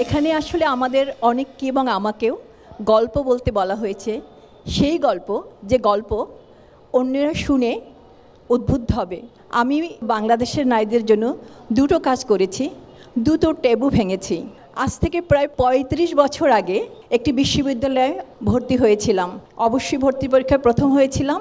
এখানে আসলে আমাদের অনেককে এবং আমাকেও গল্প বলতে বলা হয়েছে। সেই গল্প যে গল্প অন্যরা শুনে উদ্বুদ্ধ হবে। আমি বাংলাদেশের নারীদের জন্য দুটো কাজ করেছি, দুটো ট্যাবু ভেঙেছি। আজ থেকে প্রায় ৩৫ বছর আগে একটি বিশ্ববিদ্যালয়ে ভর্তি হয়েছিলাম। অবশ্যই ভর্তি পরীক্ষায় প্রথম হয়েছিলাম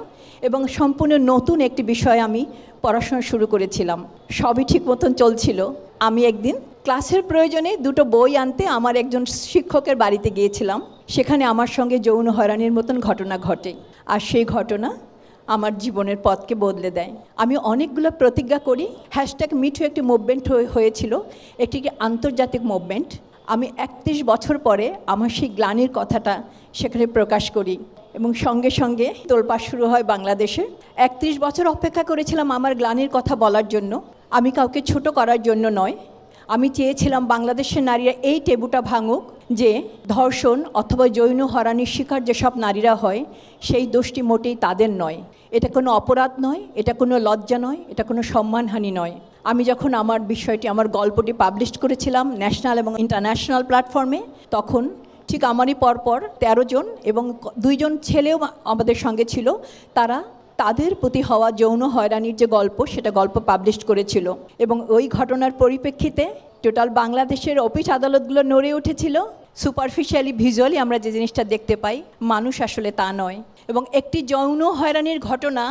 এবং সম্পূর্ণ নতুন একটি বিষয়ে আমি পড়াশোনা শুরু করেছিলাম। সবই ঠিক মতন চলছিল। আমি একদিন ক্লাসের প্রয়োজনে দুটো বই আনতে আমার একজন শিক্ষকের বাড়িতে গিয়েছিলাম। সেখানে আমার সঙ্গে যৌন হয়রানির মতন ঘটনা ঘটে, আর সেই ঘটনা আমার জীবনের পথকে বদলে দেয়। আমি অনেকগুলো প্রতিজ্ঞা করি। #মিঠু একটি মুভমেন্ট হয়েছিল, একটি আন্তর্জাতিক মুভমেন্ট। আমি ৩১ বছর পরে আমার সেই গ্লানির কথাটা সেখানে প্রকাশ করি এবং সঙ্গে সঙ্গে তোলপাড় শুরু হয় বাংলাদেশে। ৩১ বছর অপেক্ষা করেছিলাম আমার গ্লানির কথা বলার জন্য। আমি কাউকে ছোট করার জন্য নয়, আমি চেয়েছিলাম বাংলাদেশের নারীরা এই টেবুটা ভাঙুক যে ধর্ষণ অথবা যৌন হয়রানির শিকার যেসব নারীরা হয় সেই দোষটি মোটেই তাদের নয়। এটা কোনো অপরাধ নয়, এটা কোনো লজ্জা নয়, এটা কোনো সম্মানহানি নয়। আমি যখন আমার বিষয়টি, আমার গল্পটি পাবলিশ করেছিলাম ন্যাশনাল এবং ইন্টারন্যাশনাল প্ল্যাটফর্মে, তখন ঠিক আমারই পরপর ১৩ জন এবং ২ জন ছেলেও আমাদের সঙ্গে ছিল। তারা তাদের প্রতি হওয়া যৌন হয়রানির যে গল্প, সেটা গল্প পাবলিশ করেছিল এবং ওই ঘটনার পরিপ্রেক্ষিতে টোটাল বাংলাদেশের অফিস আদালতগুলো নড়ে উঠেছিল। সুপারফিশিয়ালি ভিজুয়ালি আমরা যে জিনিসটা দেখতে পাই, মানুষ আসলে তা নয়। এবং একটি যৌন হয়রানির ঘটনা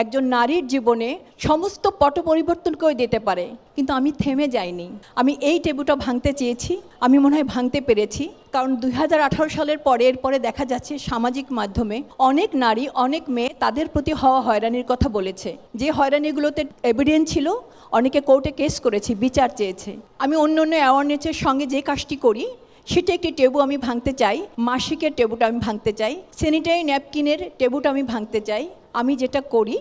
একজন নারীর জীবনে সমস্ত পট পরিবর্তন করে দিতে পারে, কিন্তু আমি থেমে যাইনি। আমি এই টেবুটা ভাঙতে চেয়েছি, আমি মনে হয় ভাঙতে পেরেছি। কারণ ২০১৮ সালের পরে দেখা যাচ্ছে সামাজিক মাধ্যমে অনেক নারী, অনেক মেয়ে তাদের প্রতি হওয়া হয়রানির কথা বলেছে। যে হয়রানিগুলোতে এভিডেন্স ছিল, অনেকে কোর্টে কেস করেছে, বিচার চেয়েছে। আমি অন্য অ্যাওয়ারনেসের সঙ্গে যে কাজটি করি সেটা একটি টেবু আমি ভাঙতে চাই। মাসিকের টেবুটা আমি ভাঙতে চাই, স্যানিটারি ন্যাপকিনের টেবুটা আমি ভাঙতে চাই। আমি যেটা করি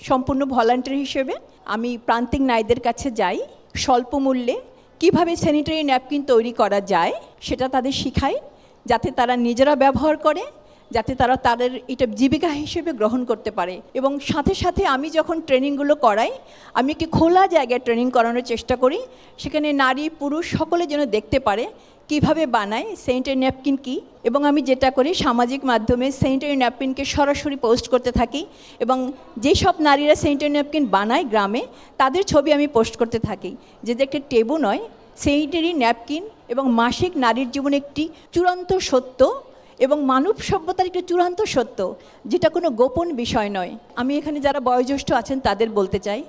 সম্পূর্ণ ভলান্টারি হিসেবে, আমি প্রান্তিক নারীদের কাছে যাই, স্বল্প মূল্যে কিভাবে স্যানিটারি ন্যাপকিন তৈরি করা যায় সেটা তাদের শিখাই, যাতে তারা নিজেরা ব্যবহার করে, যাতে তারা তাদের এটা জীবিকা হিসেবে গ্রহণ করতে পারে। এবং সাথে সাথে আমি যখন ট্রেনিংগুলো করাই, আমি একটি খোলা জায়গায় ট্রেনিং করানোর চেষ্টা করি। সেখানে নারী পুরুষ সকলে যেন দেখতে পারে কিভাবে বানায় স্যানিটারি ন্যাপকিন কী। এবং আমি যেটা করি, সামাজিক মাধ্যমে স্যানিটারি ন্যাপকিনকে সরাসরি পোস্ট করতে থাকি এবং যেসব নারীরা স্যানিটারি ন্যাপকিন বানায় গ্রামে, তাদের ছবি আমি পোস্ট করতে থাকি। যে একটা টেবু নয়, স্যানিটারি ন্যাপকিন এবং মাসিক নারীর জীবনে একটি চূড়ান্ত সত্য এবং মানব সভ্যতার একটি চূড়ান্ত সত্য, যেটা কোনো গোপন বিষয় নয়। আমি এখানে যারা বয়োজ্যেষ্ঠ আছেন তাদের বলতে চাই,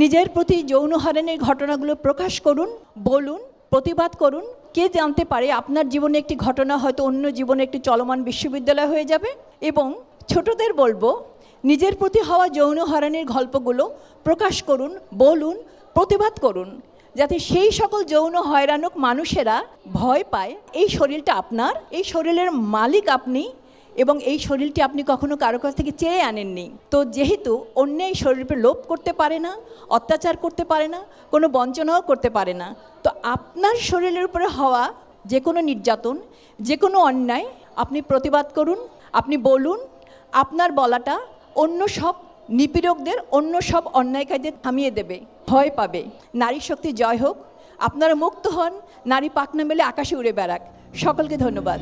নিজের প্রতি যৌন হয়রানির ঘটনাগুলো প্রকাশ করুন, বলুন, প্রতিবাদ করুন। কে জানতে পারে আপনার জীবনে একটি ঘটনা হয়তো অন্য জীবনে একটি চলমান বিশ্ববিদ্যালয় হয়ে যাবে। এবং ছোটদের বলবো, নিজের প্রতি হওয়া যৌন হয়রানির গল্পগুলো প্রকাশ করুন, বলুন, প্রতিবাদ করুন, যাতে সেই সকল যৌন হয়রানক মানুষেরা ভয় পায় এই শরীরটা আপনার, এই শরীরের মালিক আপনি এবং এই শরীরটি আপনি কখনো কারো কাছ থেকে চেয়ে আনেননি। তো যেহেতু অন্য এই শরীরে লোভ করতে পারে না, অত্যাচার করতে পারে না, কোনো বঞ্চনাও করতে পারে না, তো আপনার শরীরের উপরে হওয়া যে কোনো নির্যাতন, যে কোনো অন্যায় আপনি প্রতিবাদ করুন, আপনি বলুন। আপনার বলাটা অন্য সব নিপীড়কদের, অন্য সব অন্যায়কারীদের থামিয়ে দেবে, ভয় পাবে। নারী শক্তি জয় হোক, আপনারা মুক্ত হন, নারী পাখনা মেলে আকাশে উড়ে বেড়াক। সকলকে ধন্যবাদ।